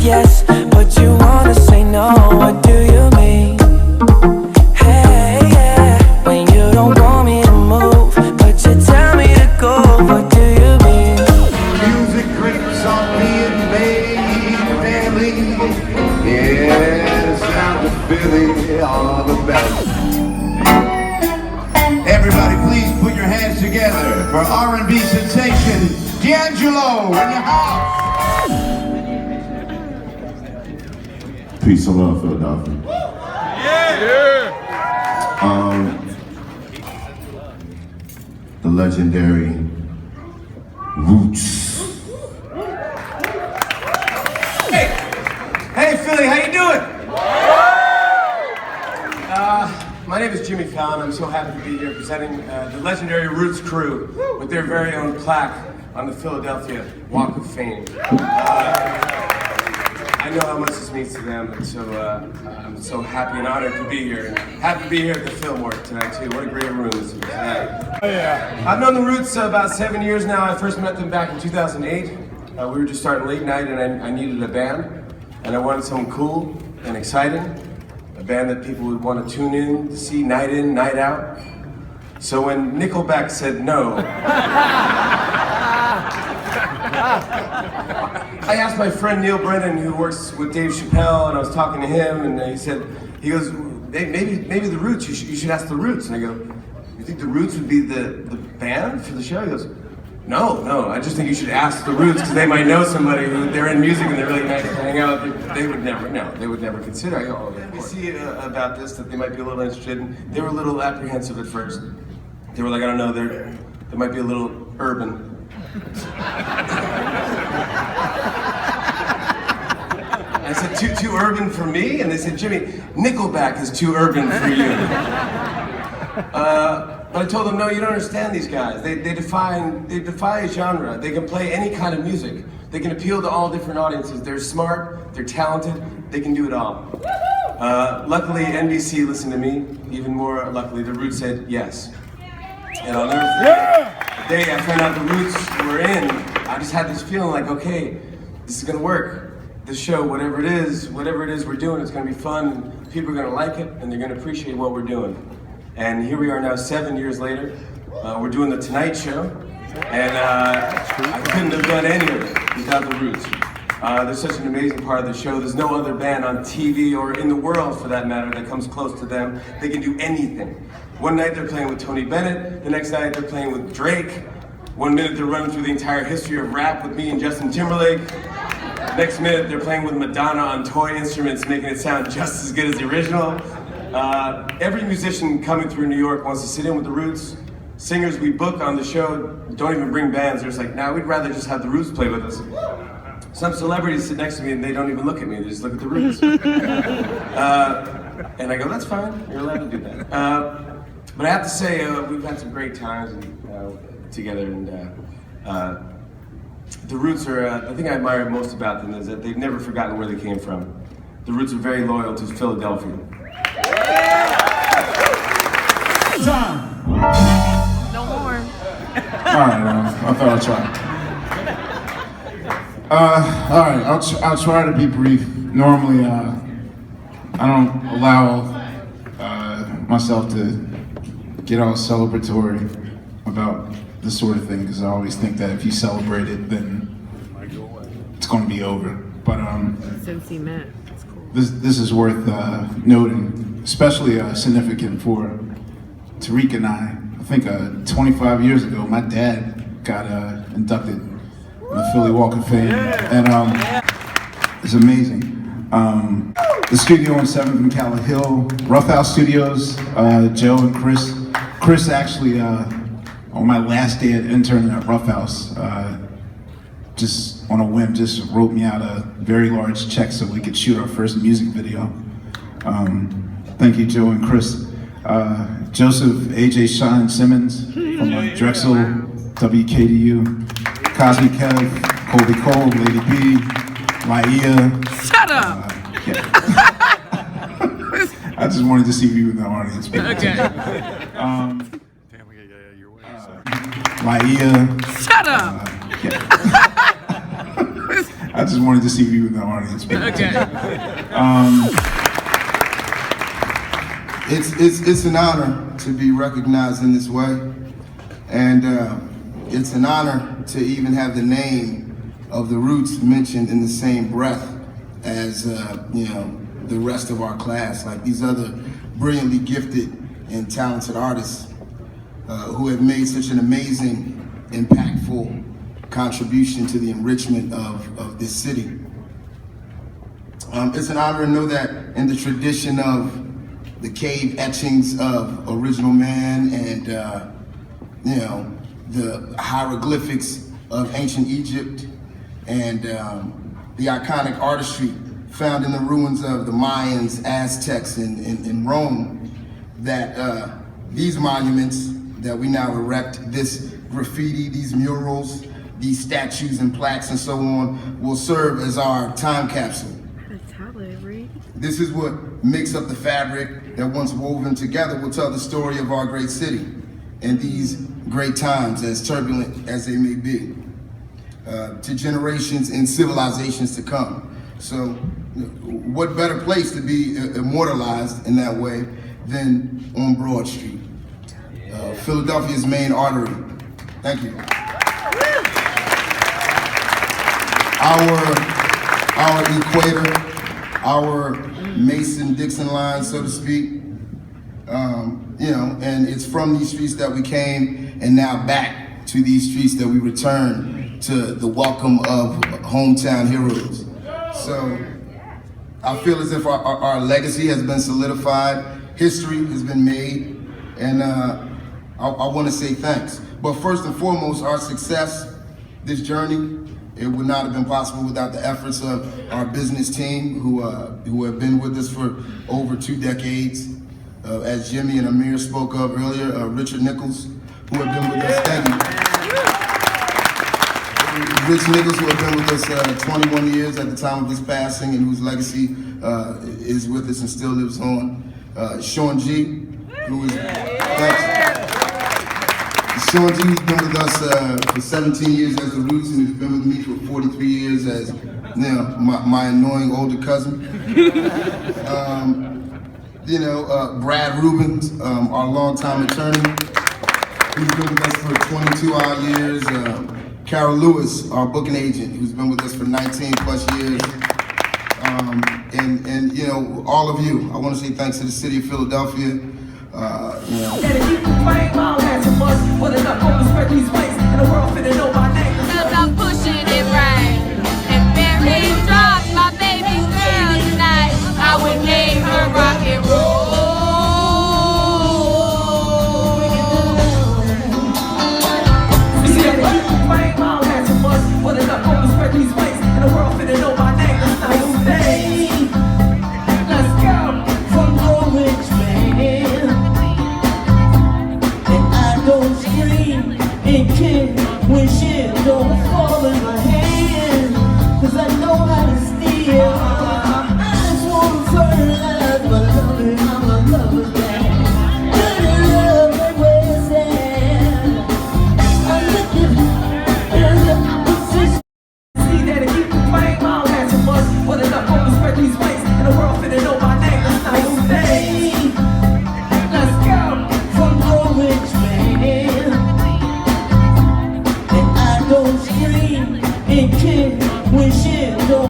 yes, but you wanna say no. What do you mean? Hey, yeah, when you don't want me to move, but you tell me to go. What do you mean? Music creeps on being made family. Yeah, the sound of Philly are the best. Everybody, please put your hands together for R&B sensation D'Angelo in the house. Peace and love, Philadelphia. The legendary Roots. Hey Philly, how you doing? My name is Jimmy Fallon. I'm so happy to be here presenting the legendary Roots crew with their very own plaque on the Philadelphia Walk of Fame. I know how much this means to them, and so I'm so happy and honored to be here. And happy to be here at the Filmore tonight too. What a great room this is tonight. Oh, yeah. I've known the Roots about 7 years now. I first met them back in 2008. We were just starting late night, and I needed a band, and I wanted someone cool and exciting, a band that people would want to tune in to see night in, night out. So when Nickelback said no, I asked my friend Neil Brennan, who works with Dave Chappelle, and I was talking to him, and he goes, maybe the Roots, you should ask the Roots. And I go, you think the Roots would be the band for the show? He goes, no, I just think you should ask the Roots, because they might know somebody who they're in music and they're really nice to hang out with. They would never consider. I go, oh, yeah, we see about this, that they might be a little interested in. They were a little apprehensive at first. They were like, I don't know, they might be a little urban. I said, too urban for me? And they said, Jimmy, Nickelback is too urban for you. But I told them, no, you don't understand these guys. They defy a genre. They can play any kind of music. They can appeal to all different audiences. They're smart, they're talented, they can do it all. Luckily, NBC listened to me. Even more luckily, the Roots said yes. And I'll never forget the day I found out the Roots were in, I just had this feeling like, okay, this is gonna work. This show, whatever it is we're doing, it's gonna be fun. People are gonna like it, and they're gonna appreciate what we're doing. And here we are now 7 years later. We're doing the Tonight Show, and I couldn't have done any of it without the Roots. They're such an amazing part of the show. There's no other band on TV or in the world, for that matter, that comes close to them. They can do anything. One night they're playing with Tony Bennett, the next night they're playing with Drake. 1 minute they're running through the entire history of rap with me and Justin Timberlake. Next minute they're playing with Madonna on toy instruments, making it sound just as good as the original. Every musician coming through New York wants to sit in with the Roots. Singers we book on the show don't even bring bands. They're just like, nah, we'd rather just have the Roots play with us. Some celebrities sit next to me and they don't even look at me, they just look at the Roots. And I go, that's fine, you're allowed to do that. But I have to say, we've had some great times together, and the Roots are, the thing I admire most about them is that they've never forgotten where they came from. The Roots are very loyal to Philadelphia. Time. No more. Alright, I thought I'd try. Alright, I'll try to be brief. Normally, I don't allow myself to get all celebratory about this sort of thing, because I always think that if you celebrate it, then it's going to be over. But Since he met, that's cool. this is worth noting, especially significant for Tariq and I. I think 25 years ago, my dad got inducted in the Philly Walk of Fame, and it's amazing. The studio on 7th and Calla Hill, Rough House Studios, Joe and Chris. Chris actually, on my last day at interning at Rough House, just on a whim, just wrote me out a very large check so we could shoot our first music video. Thank you, Joe and Chris. Joseph, AJ Shine Simmons from Drexel, WKDU, Cosmic Kev, Colby Cole, Lady B, Laiya. Shut up! I just wanted to see you in the audience. Okay. Laiya. Shut up! I I just wanted to see you in the audience. Okay. It's an honor to be recognized in this way, and it's an honor to even have the name of the Roots mentioned in the same breath as the rest of our class, like these other brilliantly gifted and talented artists who have made such an amazing, impactful contribution to the enrichment of this city. It's an honor to know that in the tradition of the cave etchings of Original Man and the hieroglyphics of ancient Egypt and the iconic artistry found in the ruins of the Mayans, Aztecs, in Rome, that these monuments that we now erect, this graffiti, these murals, these statues and plaques and so on, will serve as our time capsule. This is what makes up the fabric that once woven together will tell the story of our great city and these great times, as turbulent as they may be, to generations and civilizations to come. So what better place to be immortalized in that way than on Broad Street, Philadelphia's main artery. Thank you. Our equator, our Mason-Dixon line, so to speak, and it's from these streets that we came, and now back to these streets that we return to the welcome of hometown heroes. So I feel as if our legacy has been solidified, history has been made, and I want to say thanks. But first and foremost, our success, this journey, it would not have been possible without the efforts of our business team who have been with us for over 2 decades. As Jimmy and Ahmir spoke of earlier, Richard Nichols, who have been with us, thank you. Rich Nichols, who have been with us 21 years at the time of his passing and whose legacy is with us and still lives on. Sean G, who is, Sean G has been with us for 17 years as the Roots, and he's been with me for 43 years as my annoying older cousin. Brad Rubens, our longtime attorney, who's been with us for 22 years. Carol Lewis, our booking agent, who's been with us for 19 plus years. And all of you, I want to say thanks to the city of Philadelphia. And if you complain, my ass a must, but enough respect these ways, and the world finna know my